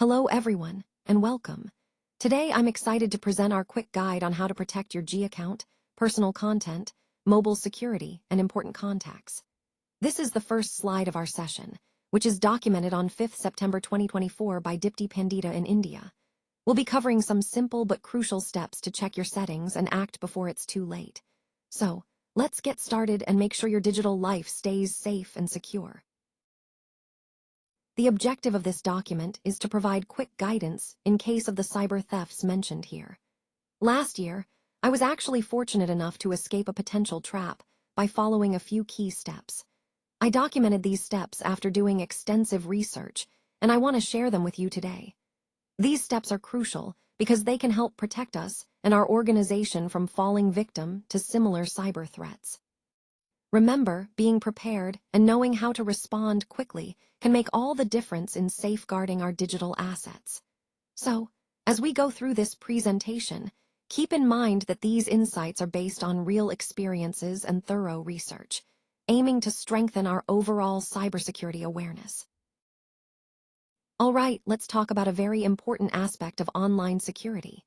Hello everyone, and welcome. Today I'm excited to present our quick guide on how to protect your G account, personal content, mobile security, and important contacts. This is the first slide of our session, which is documented on 5th September 2024 by Dipti Pandita in India. We'll be covering some simple but crucial steps to check your settings and act before it's too late. So, let's get started and make sure your digital life stays safe and secure. The objective of this document is to provide quick guidance in case of the cyber thefts mentioned here. Last year, I was actually fortunate enough to escape a potential trap by following a few key steps. I documented these steps after doing extensive research, and I want to share them with you today. These steps are crucial because they can help protect us and our organization from falling victim to similar cyber threats. Remember, being prepared and knowing how to respond quickly can make all the difference in safeguarding our digital assets. So, as we go through this presentation, keep in mind that these insights are based on real experiences and thorough research, aiming to strengthen our overall cybersecurity awareness. All right, let's talk about a very important aspect of online security.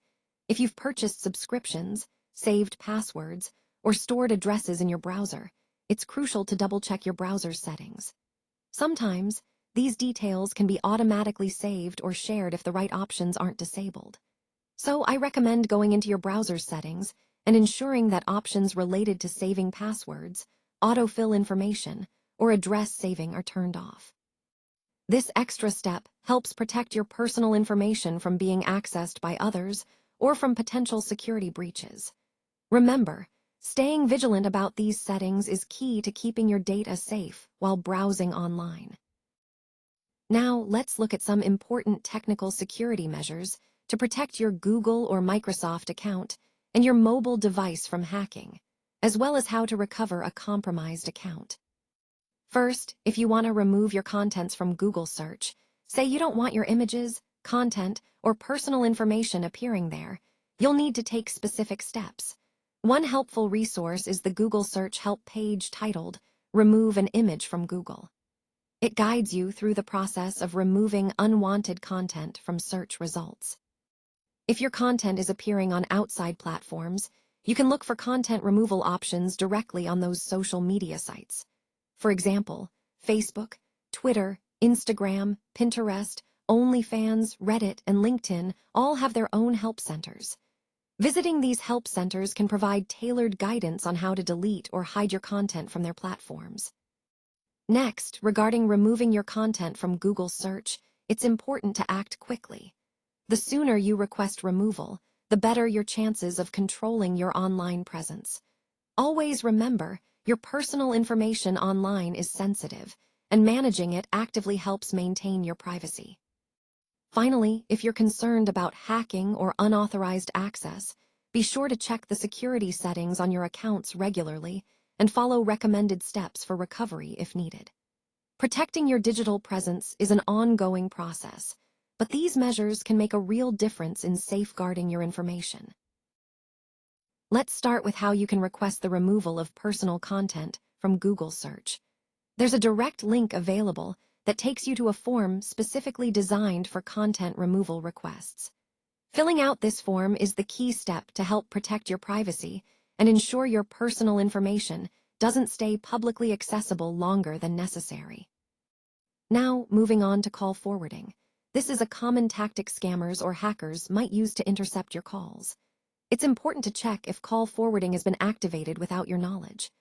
If you've purchased subscriptions, saved passwords, or stored addresses in your browser, it's crucial to double-check your browser's settings. Sometimes, these details can be automatically saved or shared if the right options aren't disabled. So I recommend going into your browser's settings and ensuring that options related to saving passwords, autofill information, or address saving are turned off. This extra step helps protect your personal information from being accessed by others or from potential security breaches. Remember, staying vigilant about these settings is key to keeping your data safe while browsing online. Now, let's look at some important technical security measures to protect your Google or Microsoft account and your mobile device from hacking, as well as how to recover a compromised account. First, if you want to remove your contents from Google search, say you don't want your images, content, or personal information appearing there, you'll need to take specific steps. One helpful resource is the Google search help page titled, "Remove an Image from Google." It guides you through the process of removing unwanted content from search results. If your content is appearing on outside platforms, you can look for content removal options directly on those social media sites. For example, Facebook, Twitter, Instagram, Pinterest, OnlyFans, Reddit, and LinkedIn all have their own help centers. Visiting these help centers can provide tailored guidance on how to delete or hide your content from their platforms. Next, regarding removing your content from Google search, it's important to act quickly. The sooner you request removal, the better your chances of controlling your online presence. Always remember, your personal information online is sensitive, and managing it actively helps maintain your privacy. Finally, if you're concerned about hacking or unauthorized access, be sure to check the security settings on your accounts regularly and follow recommended steps for recovery if needed. Protecting your digital presence is an ongoing process, but these measures can make a real difference in safeguarding your information. Let's start with how you can request the removal of personal content from Google search. There's a direct link available that takes you to a form specifically designed for content removal requests. Filling out this form is the key step to help protect your privacy and ensure your personal information doesn't stay publicly accessible longer than necessary. Now, moving on to call forwarding. This is a common tactic scammers or hackers might use to intercept your calls. It's important to check if call forwarding has been activated without your knowledge.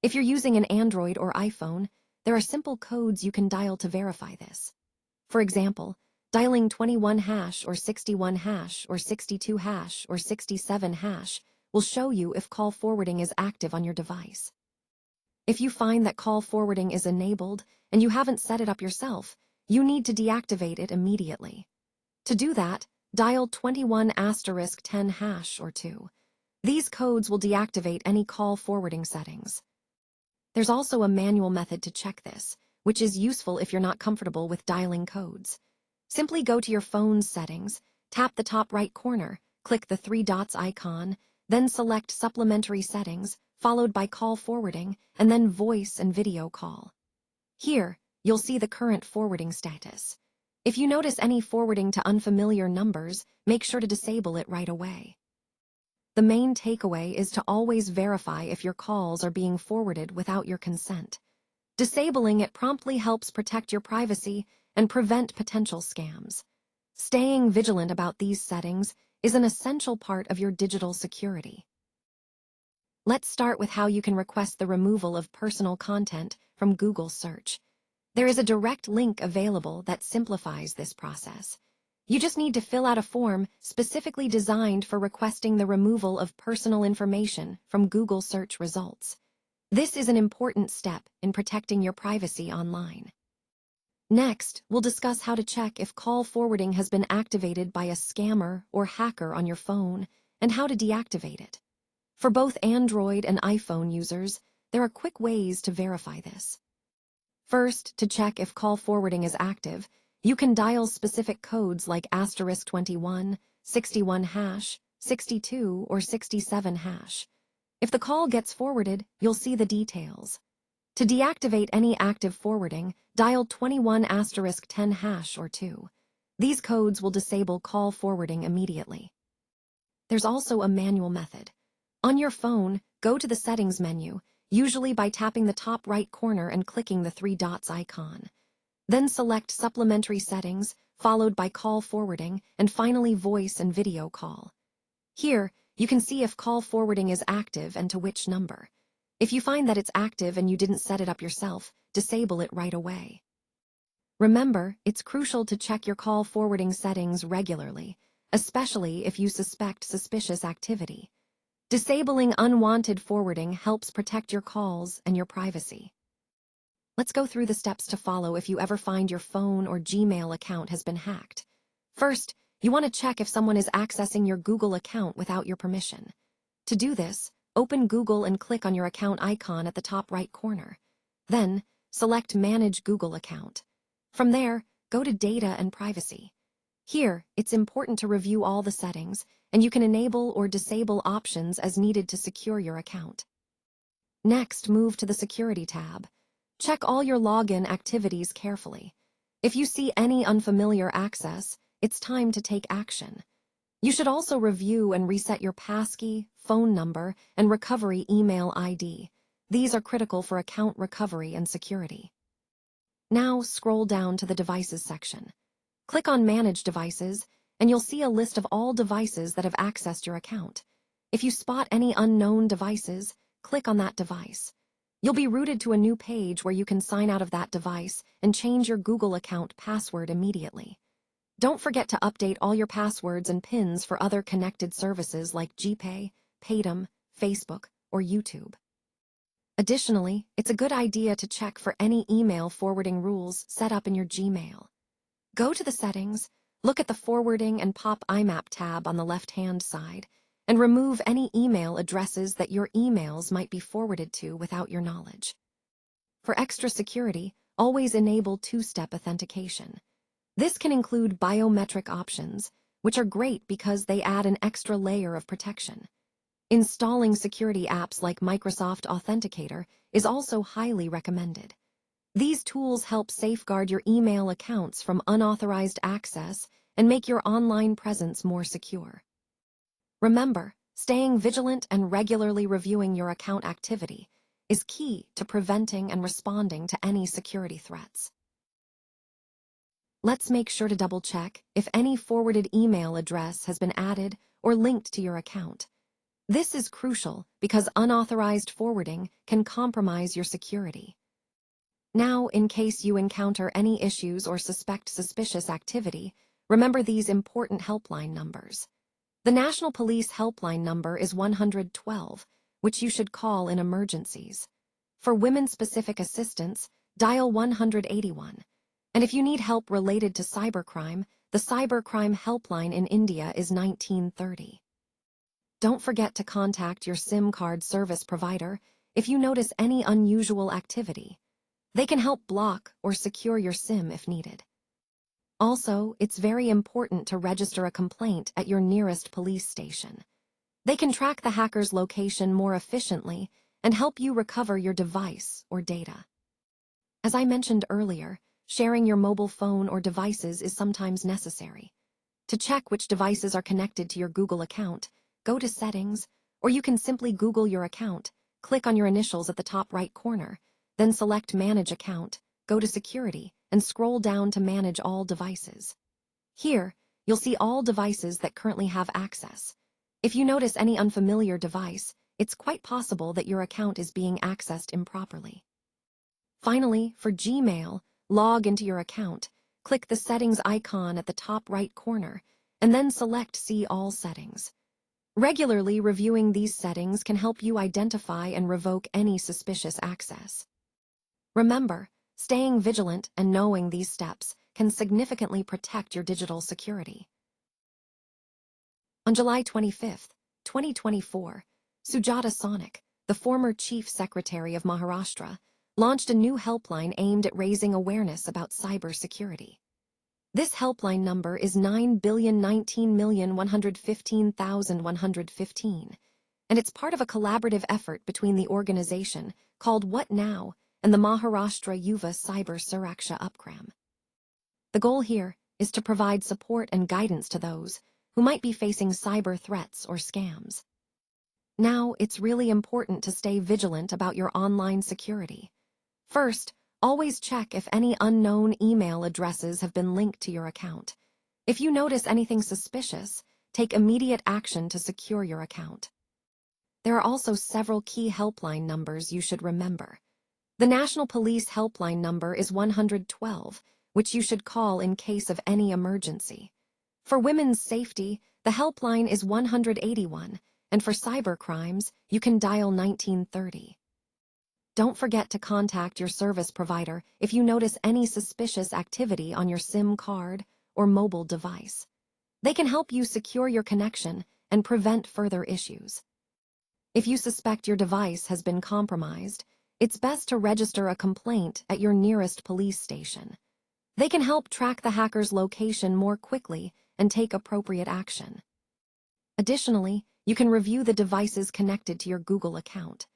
If you're using an Android or iPhone, there are simple codes you can dial to verify this. For example, dialing 21 hash or 61 hash or 62 hash or 67 hash will show you if call forwarding is active on your device. If you find that call forwarding is enabled and you haven't set it up yourself, you need to deactivate it immediately. To do that, dial 21*10 hash or 2. These codes will deactivate any call forwarding settings. There's also a manual method to check this, which is useful if you're not comfortable with dialing codes. Simply go to your phone's settings, tap the top right corner, click the three dots icon, then select Supplementary Settings, followed by Call Forwarding, and then Voice and Video Call. Here, you'll see the current forwarding status. If you notice any forwarding to unfamiliar numbers, make sure to disable it right away. The main takeaway is to always verify if your calls are being forwarded without your consent. Disabling it promptly helps protect your privacy and prevent potential scams. Staying vigilant about these settings is an essential part of your digital security. Let's start with how you can request the removal of personal content from Google search. There is a direct link available that simplifies this process. You just need to fill out a form specifically designed for requesting the removal of personal information from Google search results. This is an important step in protecting your privacy online. Next, we'll discuss how to check if call forwarding has been activated by a scammer or hacker on your phone and how to deactivate it. For both Android and iPhone users, there are quick ways to verify this. First, to check if call forwarding is active, you can dial specific codes like *21, 61#, 62, or 67#. If the call gets forwarded, you'll see the details. To deactivate any active forwarding, dial 21*10# or 2. These codes will disable call forwarding immediately. There's also a manual method. On your phone, go to the Settings menu, usually by tapping the top right corner and clicking the 3 dots icon. Then select Supplementary Settings, followed by Call Forwarding, and finally Voice and Video Call. Here, you can see if call forwarding is active and to which number. If you find that it's active and you didn't set it up yourself, disable it right away. Remember, it's crucial to check your call forwarding settings regularly, especially if you suspect suspicious activity. Disabling unwanted forwarding helps protect your calls and your privacy. Let's go through the steps to follow if you ever find your phone or Gmail account has been hacked. First, you want to check if someone is accessing your Google account without your permission. To do this, open Google and click on your account icon at the top right corner. Then, select Manage Google Account. From there, go to Data and Privacy. Here, it's important to review all the settings, and you can enable or disable options as needed to secure your account. Next, move to the Security tab. Check all your login activities carefully. If you see any unfamiliar access, it's time to take action. You should also review and reset your passkey, phone number, and recovery email ID. These are critical for account recovery and security. Now scroll down to the Devices section. Click on Manage Devices, and you'll see a list of all devices that have accessed your account. If you spot any unknown devices, click on that device. You'll be routed to a new page where you can sign out of that device and change your Google account password immediately. Don't forget to update all your passwords and PINs for other connected services like GPay, Paytm, Facebook, or YouTube. Additionally, it's a good idea to check for any email forwarding rules set up in your Gmail. Go to the settings, look at the Forwarding and Pop IMAP tab on the left-hand side, and remove any email addresses that your emails might be forwarded to without your knowledge. For extra security, always enable two-step authentication. This can include biometric options, which are great because they add an extra layer of protection. Installing security apps like Microsoft Authenticator is also highly recommended. These tools help safeguard your email accounts from unauthorized access and make your online presence more secure. Remember, staying vigilant and regularly reviewing your account activity is key to preventing and responding to any security threats. Let's make sure to double-check if any forwarded email address has been added or linked to your account. This is crucial because unauthorized forwarding can compromise your security. Now, in case you encounter any issues or suspect suspicious activity, remember these important helpline numbers. The National Police helpline number is 112, which you should call in emergencies. For women-specific assistance, dial 181. And if you need help related to cybercrime, the cybercrime helpline in India is 1930. Don't forget to contact your SIM card service provider if you notice any unusual activity. They can help block or secure your SIM if needed. Also, it's very important to register a complaint at your nearest police station. They can track the hacker's location more efficiently and help you recover your device or data. As I mentioned earlier, sharing your mobile phone or devices is sometimes necessary. To check which devices are connected to your Google account, go to Settings, or you can simply Google your account, click on your initials at the top right corner, then select Manage Account, go to Security, and scroll down to Manage All Devices. Here, you'll see all devices that currently have access. If you notice any unfamiliar device, it's quite possible that your account is being accessed improperly. Finally, for Gmail, log into your account, click the Settings icon at the top right corner, and then select See All Settings. Regularly reviewing these settings can help you identify and revoke any suspicious access. Remember, staying vigilant and knowing these steps can significantly protect your digital security. On July 25, 2024, Sujata Sonic, the former Chief Secretary of Maharashtra, launched a new helpline aimed at raising awareness about cybersecurity. This helpline number is 9,019,115,115, and it's part of a collaborative effort between the organization called What Now and the Maharashtra Yuva Cyber Suraksha Upgram. The goal here is to provide support and guidance to those who might be facing cyber threats or scams. Now, it's really important to stay vigilant about your online security. First, always check if any unknown email addresses have been linked to your account. If you notice anything suspicious, take immediate action to secure your account. There are also several key helpline numbers you should remember. The National Police helpline number is 112, which you should call in case of any emergency. For women's safety, the helpline is 181, and for cyber crimes, you can dial 1930. Don't forget to contact your service provider if you notice any suspicious activity on your SIM card or mobile device. They can help you secure your connection and prevent further issues. If you suspect your device has been compromised, it's best to register a complaint at your nearest police station. They can help track the hacker's location more quickly and take appropriate action. Additionally, you can review the devices connected to your Google account.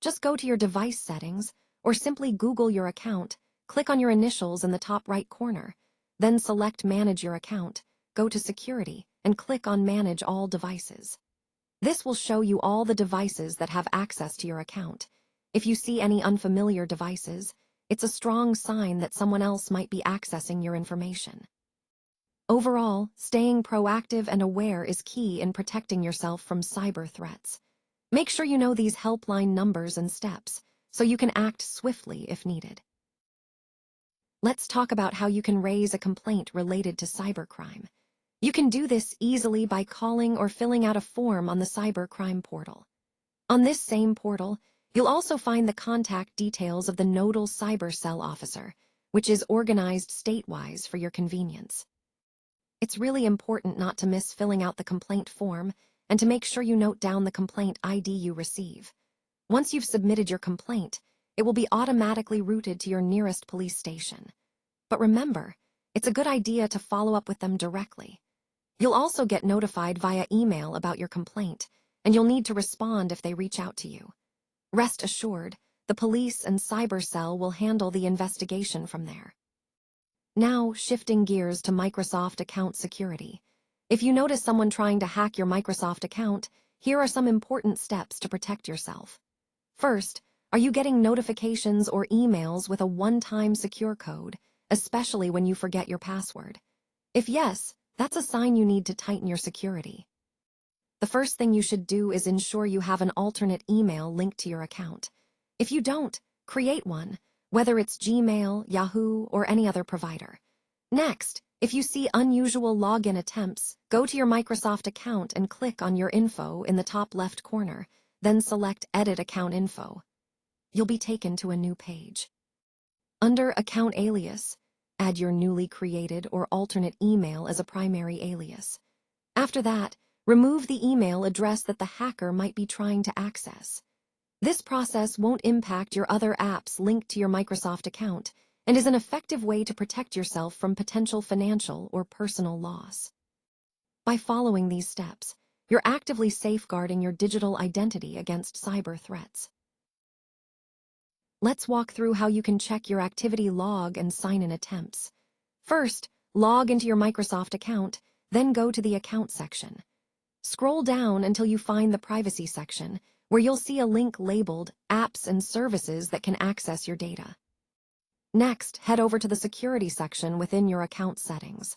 Just go to your device settings or simply Google your account, click on your initials in the top right corner, then select Manage Your Account, go to Security, and click on Manage All Devices. This will show you all the devices that have access to your account. If you see any unfamiliar devices, it's a strong sign that someone else might be accessing your information. Overall, staying proactive and aware is key in protecting yourself from cyber threats. Make sure you know these helpline numbers and steps so you can act swiftly if needed. Let's talk about how you can raise a complaint related to cybercrime. You can do this easily by calling or filling out a form on the cybercrime portal. On this same portal, you'll also find the contact details of the nodal cyber cell officer, which is organized state-wise for your convenience. It's really important not to miss filling out the complaint form and to make sure you note down the complaint ID you receive. Once you've submitted your complaint, it will be automatically routed to your nearest police station. But remember, it's a good idea to follow up with them directly. You'll also get notified via email about your complaint, and you'll need to respond if they reach out to you. Rest assured, the police and cyber cell will handle the investigation from there. Now, shifting gears to Microsoft account security. If you notice someone trying to hack your Microsoft account, here are some important steps to protect yourself. First, are you getting notifications or emails with a one-time secure code, especially when you forget your password? If yes, that's a sign you need to tighten your security. The first thing you should do is ensure you have an alternate email linked to your account. If you don't, create one, whether it's Gmail, Yahoo, or any other provider. Next, if you see unusual login attempts, go to your Microsoft account and click on your info in the top left corner, then select Edit Account Info. You'll be taken to a new page. Under Account Alias, add your newly created or alternate email as a primary alias. After that, remove the email address that the hacker might be trying to access. This process won't impact your other apps linked to your Microsoft account and is an effective way to protect yourself from potential financial or personal loss. By following these steps, you're actively safeguarding your digital identity against cyber threats. Let's walk through how you can check your activity log and sign-in attempts. First, log into your Microsoft account, then go to the Account section. Scroll down until you find the Privacy section, where you'll see a link labeled Apps and Services that can access your data. Next, head over to the Security section within your account settings.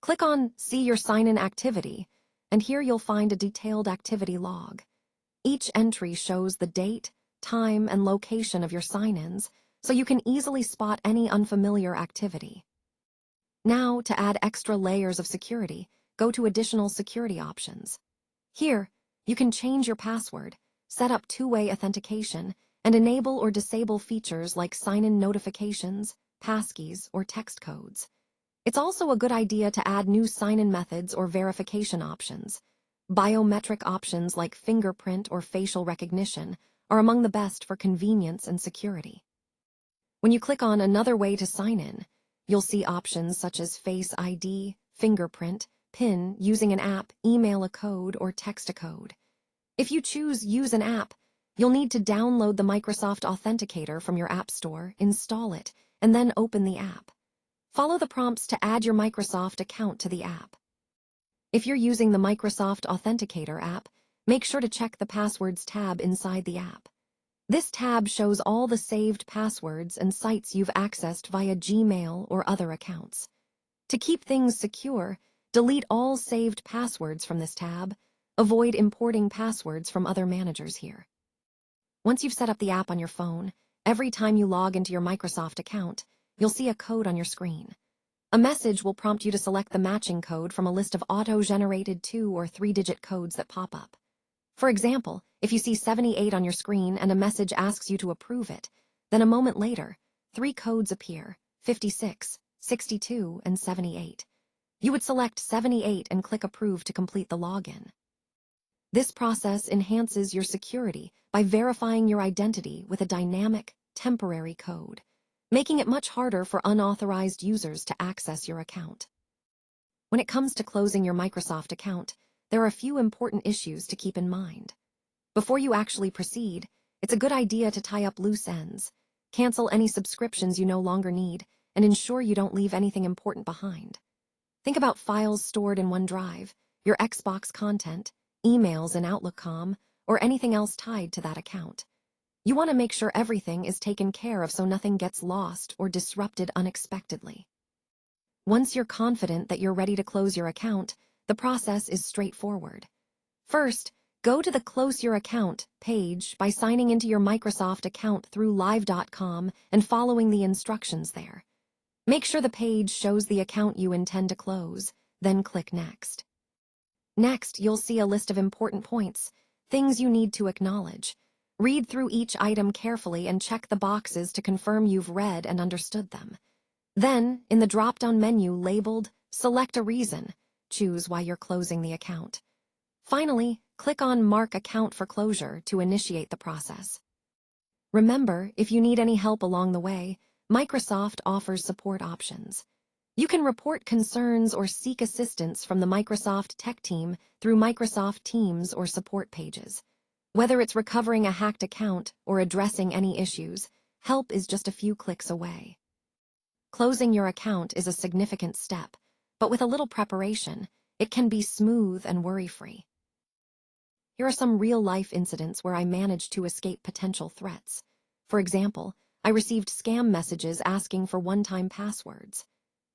Click on See Your Sign-In Activity, and here you'll find a detailed activity log. Each entry shows the date, time, and location of your sign-ins, so you can easily spot any unfamiliar activity. Now, to add extra layers of security, go to Additional Security Options. Here, you can change your password, set up two-way authentication, and enable or disable features like sign-in notifications, passkeys, or text codes. It's also a good idea to add new sign-in methods or verification options. Biometric options like fingerprint or facial recognition are among the best for convenience and security. When you click on Another Way to Sign In, you'll see options such as Face ID, fingerprint, PIN using an app, email a code, or text a code. If you choose Use an app, you'll need to download the Microsoft Authenticator from your App Store, install it, and then open the app. Follow the prompts to add your Microsoft account to the app. If you're using the Microsoft Authenticator app, make sure to check the Passwords tab inside the app. This tab shows all the saved passwords and sites you've accessed via Gmail or other accounts. To keep things secure, delete all saved passwords from this tab. Avoid importing passwords from other managers here. Once you've set up the app on your phone, every time you log into your Microsoft account, you'll see a code on your screen. A message will prompt you to select the matching code from a list of auto-generated 2- or 3-digit codes that pop up. For example, if you see 78 on your screen and a message asks you to approve it, then a moment later, 3 codes appear, 56, 62, and 78. You would select 78 and click Approve to complete the login. This process enhances your security by verifying your identity with a dynamic, temporary code, making it much harder for unauthorized users to access your account. When it comes to closing your Microsoft account, there are a few important issues to keep in mind. Before you actually proceed, it's a good idea to tie up loose ends, cancel any subscriptions you no longer need, and ensure you don't leave anything important behind. Think about files stored in OneDrive, your Xbox content, emails in Outlook.com, or anything else tied to that account. You want to make sure everything is taken care of so nothing gets lost or disrupted unexpectedly. Once you're confident that you're ready to close your account, the process is straightforward. First, go to the Close Your Account page by signing into your Microsoft account through live.com and following the instructions there. Make sure the page shows the account you intend to close, then click Next. Next, you'll see a list of important points, things you need to acknowledge. Read through each item carefully and check the boxes to confirm you've read and understood them. Then, in the drop-down menu labeled Select a Reason, choose why you're closing the account. Finally, click on Mark Account for Closure to initiate the process. Remember, if you need any help along the way, Microsoft offers support options. You can report concerns or seek assistance from the Microsoft Tech Team through Microsoft Teams or support pages. Whether it's recovering a hacked account or addressing any issues, help is just a few clicks away. Closing your account is a significant step, but with a little preparation, it can be smooth and worry-free. Here are some real-life incidents where I managed to escape potential threats. For example, I received scam messages asking for one-time passwords.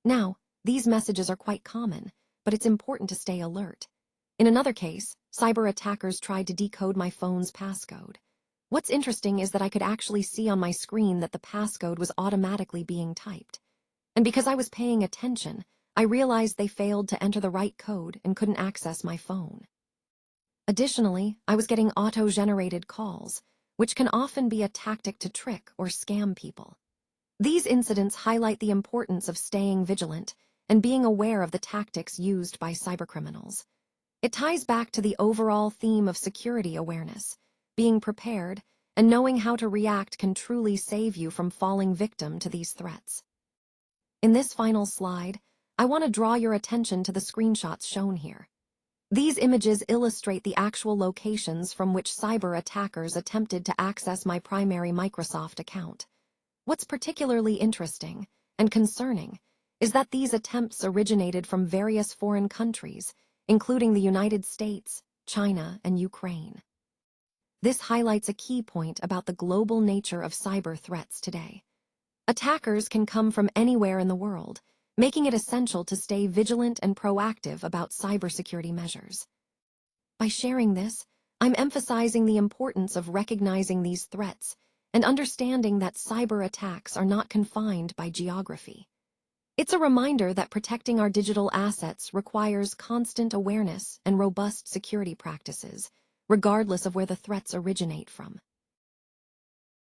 Now, these messages are quite common, but it's important to stay alert. In another case, cyber attackers tried to decode my phone's passcode. What's interesting is that I could actually see on my screen that the passcode was automatically being typed. And because I was paying attention, I realized they failed to enter the right code and couldn't access my phone. Additionally, I was getting auto-generated calls, which can often be a tactic to trick or scam people. These incidents highlight the importance of staying vigilant and being aware of the tactics used by cybercriminals. It ties back to the overall theme of security awareness. Being prepared and knowing how to react can truly save you from falling victim to these threats. In this final slide, I want to draw your attention to the screenshots shown here. These images illustrate the actual locations from which cyber attackers attempted to access my primary Microsoft account. What's particularly interesting and concerning is that these attempts originated from various foreign countries, including the United States, China, and Ukraine. This highlights a key point about the global nature of cyber threats today. Attackers can come from anywhere in the world, making it essential to stay vigilant and proactive about cybersecurity measures. By sharing this, I'm emphasizing the importance of recognizing these threats and understanding that cyber attacks are not confined by geography. It's a reminder that protecting our digital assets requires constant awareness and robust security practices, regardless of where the threats originate from.